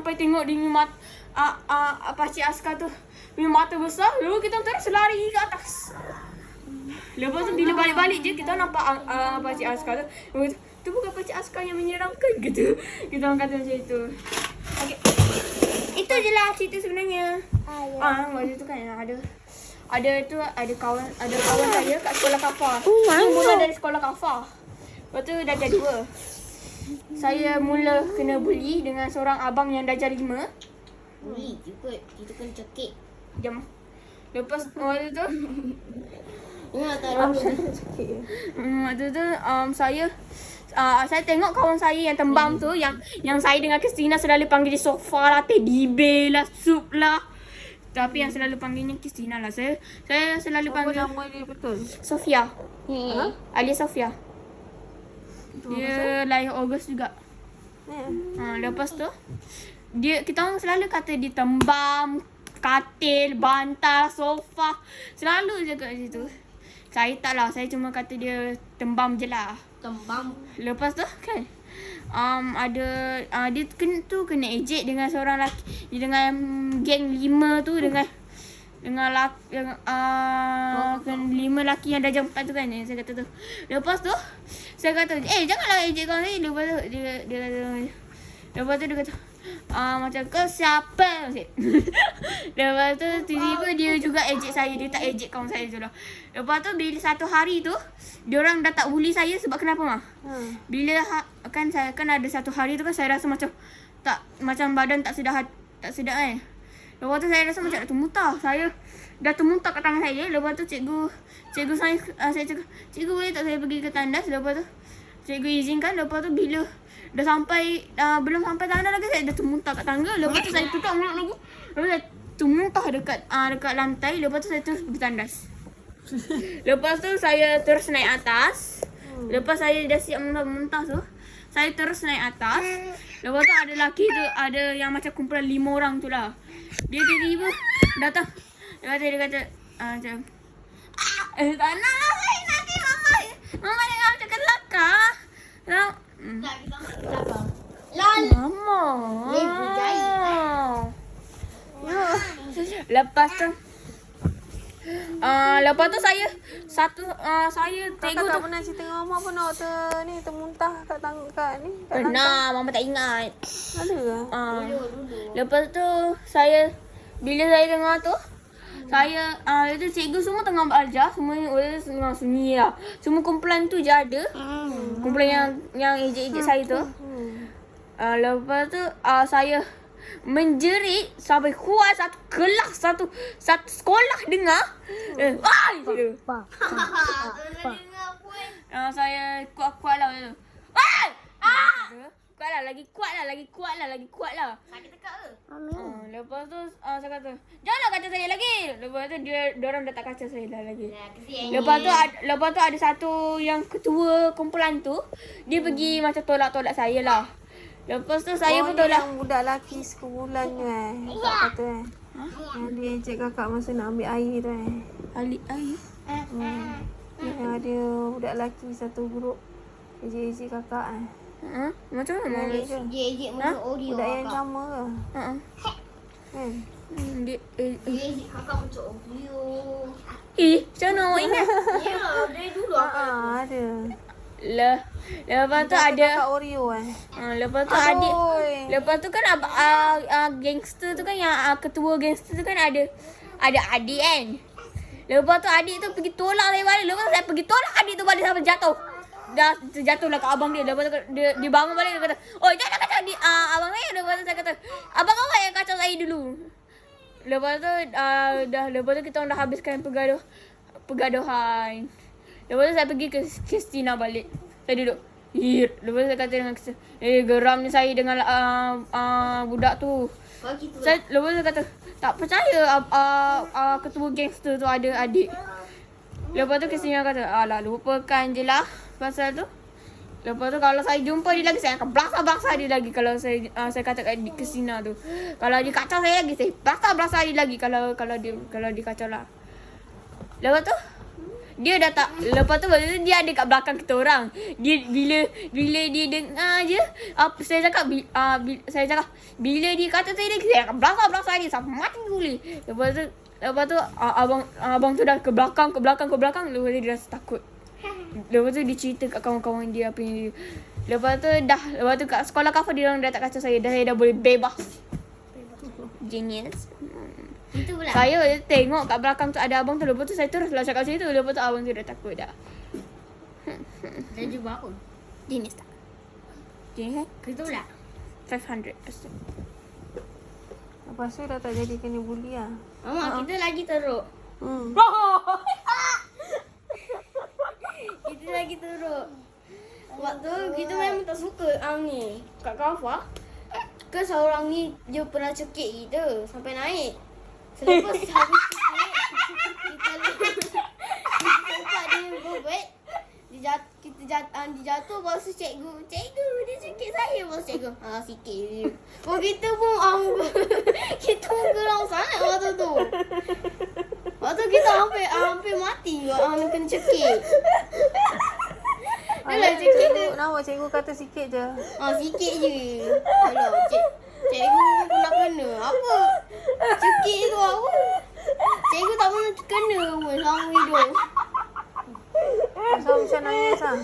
sampai tengok dia punya mata Pakcik Askar tu punya mata besar. Lalu kita terus lari ke atas. Lepas tu bila balik-balik je kita nampak Pakcik Askar tu. Tu bukan Pakcik Askar yang menyeramkan gitu. Kita orang kata macam itu. Okay. Itu je lah cerita sebenarnya. Waktu tu kan ada kawan saya kat sekolah Kafar. Mula dari sekolah Kafar. Lepas tu darjah 2. Saya mula kena bully dengan seorang abang yang darjah 5. Bully juga. Kita kena cekik. Jom. Lepas waktu tu waktu tu saya tengok kawan saya yang tembam tu yang saya dengan Christina selalu panggil dia sofa lah, teddy bear lah, sup lah. Tapi yang selalu panggilnya Christina lah. Saya selalu panggil Apa nama dia betul? Sofia. Alias Sofia. Dia lahir Ogos juga. Lepas tu kita orang selalu kata dia tembam, katil, bantal, sofa. Selalu je kat situ. Saya tak lah. Saya cuma kata dia tembam je lah. Tembam. Lepas tu kan dia kena ejek dengan seorang lelaki. Dengan geng 5 tu dengan 5 lelaki yang darjah 4 tu kan. Saya kata tu. Lepas tu saya kata, janganlah ejek kawan saya. Lepas tu dia kata macam kau siapa? Lepas tu tiba-tiba dia juga ejek saya. Dia tak ejek kawan saya tu lah. Lepas tu bila satu hari tu diorang dah tak bully saya sebab kenapa mah? Bila kan saya kan ada satu hari tu kan saya rasa macam badan tak sedar kan. Lepas tu saya rasa macam nak termuntah. Saya dah termuntah kat tangan saya. Lepas tu cikgu saya cakap, cikgu boleh tak saya pergi ke tandas? Lepas tu cikgu izinkan. Lepas tu bila dah sampai belum sampai tandas lagi saya dah termuntah kat tangga. Lepas tu saya tutup mulut lagi. Lepas tu saya termuntah dekat lantai. Lepas tu saya terus pergi tandas. Lepas tu saya terus naik atas. Lepas saya dah siap muntah tu, saya terus naik atas. Lepas tu ada lelaki tu, ada yang macam kumpulan 5 orang tu lah. Dia tiba-tiba datang. Lepas tu dia kata macam tak nak lah saya nanti mama jangan macam kelakar. Tak, kita nak kelakar. Lol. Mama. Lepas tu saya tengok Kakak tu. pernah cerita dengan Mama pun nak termuntah kat ni. Pernah, mama tak ingat. Ada ke? Lepas tu bila saya dengar tu, itu cikgu semua tengah belajar, semua tengah sunyi lah. Semua kumpulan tu je ada. Kumpulan yang ejek-ejek saya tu. Lepas tu saya menjerit sampai kuat satu kelas, satu sekolah dengar. Saya kuat-kuat lah tu. Lagi kuat lah. Sakit tekak ke? Lepas tu saya kata, janganlah kacau saya lagi. Lepas tu diorang dah tak kacau saya dah lagi. Lepas tu ada satu yang ketua kumpulan tu, dia pergi macam tolak-tolak saya lah. Lepas tu saya pun tolak. Yang budak lelaki sekumpulan tu kakak kata yang dia ejek kakak masa nak ambil air tu Alik air. Yang ada budak lelaki satu grup ejek-ejek kakak Macam mana? Ejek masuk audio budak yang kakak. sama ke? Kan? Dia Ejek kakak masuk audio. macam mana awak ingat? Ya, dari dulu akak. Ada. Lepas tu ada Kakak Oreo lepas tu adik. Lepas tu kan gangster tu kan yang ketua gangster tu kan ada adik kan. Lepas tu adik tu pergi tolak saya balik. Lepas tu saya pergi tolak adik tu balik sampai jatuh. Dah terjatuh lah kat abang dia. Lepas tu dia bangun balik, dia kata, jangan kacau abang saya. Lepas tu saya kata, abang awak yang kacau saya dulu. Lepas tu lepas tu kita orang dah habiskan pergaduhan. Lepas tu saya pergi ke Christina balik. Saya duduk. Lepas tu saya kata dengan Christina, geramnya saya dengan budak tu. Lepas tu saya kata, tak percaya ketua gangster tu ada adik. Lepas tu Christina kata, alah lupakan je lah pasal tu. Lepas tu kalau saya jumpa dia lagi, saya akan belasah dia lagi. Kalau saya kata kat Christina tu, kalau dia kacau saya lagi, saya belasah dia lagi. Kalau dia kacau lah. Lepas tu Dia dah tak. Lepas tu dia ada kat belakang kita orang. Dia bila dia dengar je apa saya cakap bila dia kata saya akan belakang dia sampai mati boleh. Lepas tu abang tu dah ke belakang. Lepas tu dia rasa takut. Lepas tu dia cerita kat kawan-kawan dia apa yang dia. Lepas tu kat sekolah kafah dia orang dah tak kacau saya. Saya dah boleh bebas. Genius. Itu pula. Saya tengok kat belakang tu ada abang tu. Lepas tu saya teruslah cakap macam tu. Lepas tu abang tu dah takut dah. Dia jumpa aku. Genius tak? Genius kan? Itu pula. 500%. Lepas tu dah tak jadi kena bully lah. Mama, kita lagi teruk. Kita lagi teruk. Waktu kita memang tak suka ni kat kafah. Ke seorang ni dia pernah cekik kita sampai naik. Selepas habis cekik, kita lepas dia bobet, dia jatuh baru cikgu dia cekik saya baru cikgu. Sikit je. Kita pun kita pun geram sangat waktu tu. Waktu kita hampir mati kena cekik. Alah cekik tu. Nama cikgu kata sikit je. Sikit je. Alah cikgu pernah kena. Apa? Cekik tu apa? Cikgu tak pernah kena pun selama hidup. Asal macam nangis lah.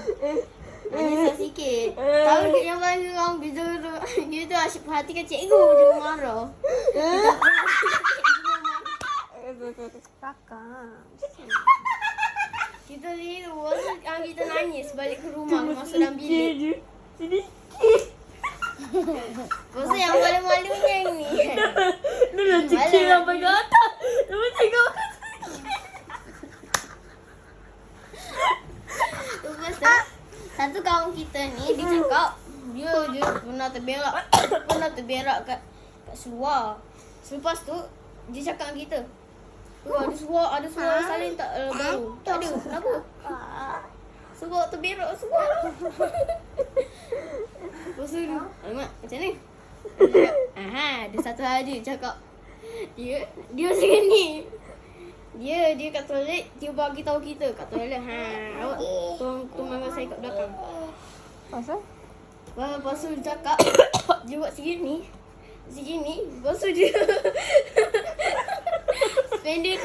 Nangis sikit. Tahu yang paling orang dia tu asyik perhatikan cikgu dia marah. Kakak. Kita ni waktu kita nangis balik ke rumah masuk dalam bilik. Pasal yang paling malunya yang ni. Dia dah cekik sampai ke atas. Lepas tengok. Lepas tu satu kawan kita ni dia cakap dia pernah terberak kat seluar. Selepas tu dia cakap dengan kita, ada seluar salin tak baru? Tak ada. Kenapa? Seluar terberak seluar. Lepas tu alamak macam ni. Ada satu hari dia cakap dia macam ni. Dia kat toilet, dia bagi tahu kita kat toilet. Awak tunggu saya kat belakang. Pasal? Lepas tu dia cakap dia buat segini. Lepas tu dia spender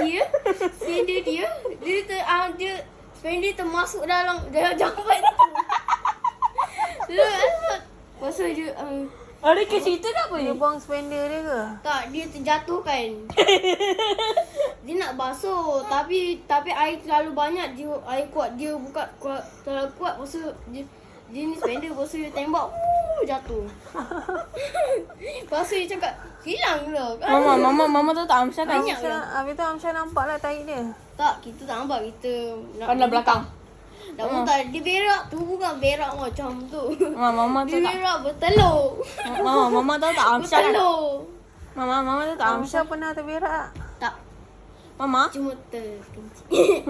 dia spender termasuk dalam jambat tu. Lepas tu dia Ada ke cerita tak apa Dia ni? buang spender dia ke? tak, dia terjatuhkan. Dia nak basuh tapi air terlalu banyak, air kuat, dia buka kuat, terlalu kuat. Lepas tu dia ni spender, lepas tu dia tembak, jatuh. Lepas tu dia cakap hilang pula kan. Mama tahu tak Amsyar kan? Banyak lah. Habis tu Amsyar nampak lah tahi dia. Tak, kita tak nampak, kita Pandang belakang. tak muntah. Dia berak tu bukan berak macam tu. Mama Dia tahu tak? berak bertelur. Mama tahu tak Amsyar kan? Bertelur. Mama tahu tak Amsyar? Amsyar pernah terberak. Tak, Mama? cuma terkencing.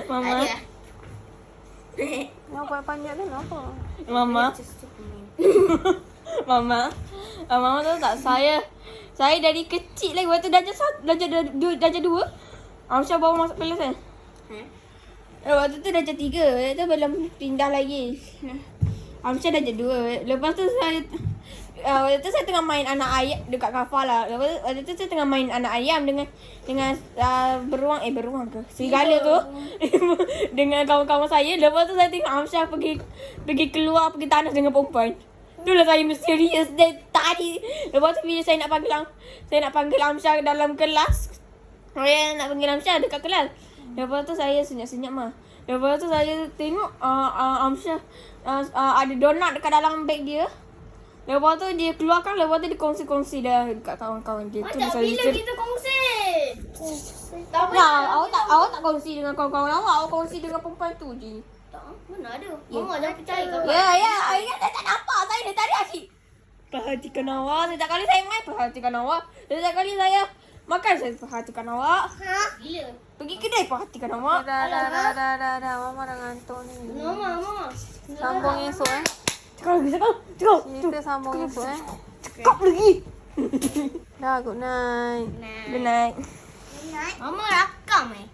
Mama? Ada. Nampak panjang tu kenapa? Mama? Mama tahu tak saya dari kecil lagi waktu darjah 2 Amsyar baru masuk kelas kan? Waktu tu darjah 3, waktu tu belum pindah lagi. Amsyar darjah 2. Lepas tu waktu tu saya tengah main anak ayam dekat kafah lah. Waktu tu saya tengah main anak ayam dengan beruang ke? Serigala tu. Dengan kawan-kawan saya. Lepas tu saya tengok Amsyar pergi keluar, pergi tandas dengan perempuan. Itulah saya misterius dan tadi. Lepas tu bila saya nak panggil Amsyar dalam kelas. Saya nak panggil Amsyar dekat kelas. Lepas tu saya senyap-senyap mah. Lepas tu saya tengok Amsyar ada donat dekat dalam beg dia. Lepas tu dia keluarkan, lepas tu dia kongsi-kongsi dah dekat kawan-kawan dia. Tu Macam bila kita kongsi. Tak Nah, awak tak kongsi dengan kawan-kawan awak kongsi dengan perempuan tu je. Tak, mana ada. Mama jangan percaya kau. Ya, ingat saya tak nampak. Saya dari tadi asyik perhatikan awak. Setiap kali saya main, perhatikan awak. Setiap kali saya makan, saya perhatikan awak. Gila. Pergi kedai, perhatikan awak. Dah. Mama dah ngantuk ni. Mama. Sambung esok Cakap. Kita sambung esok Cakap lagi. Dah, good night. Good night. Mama rakam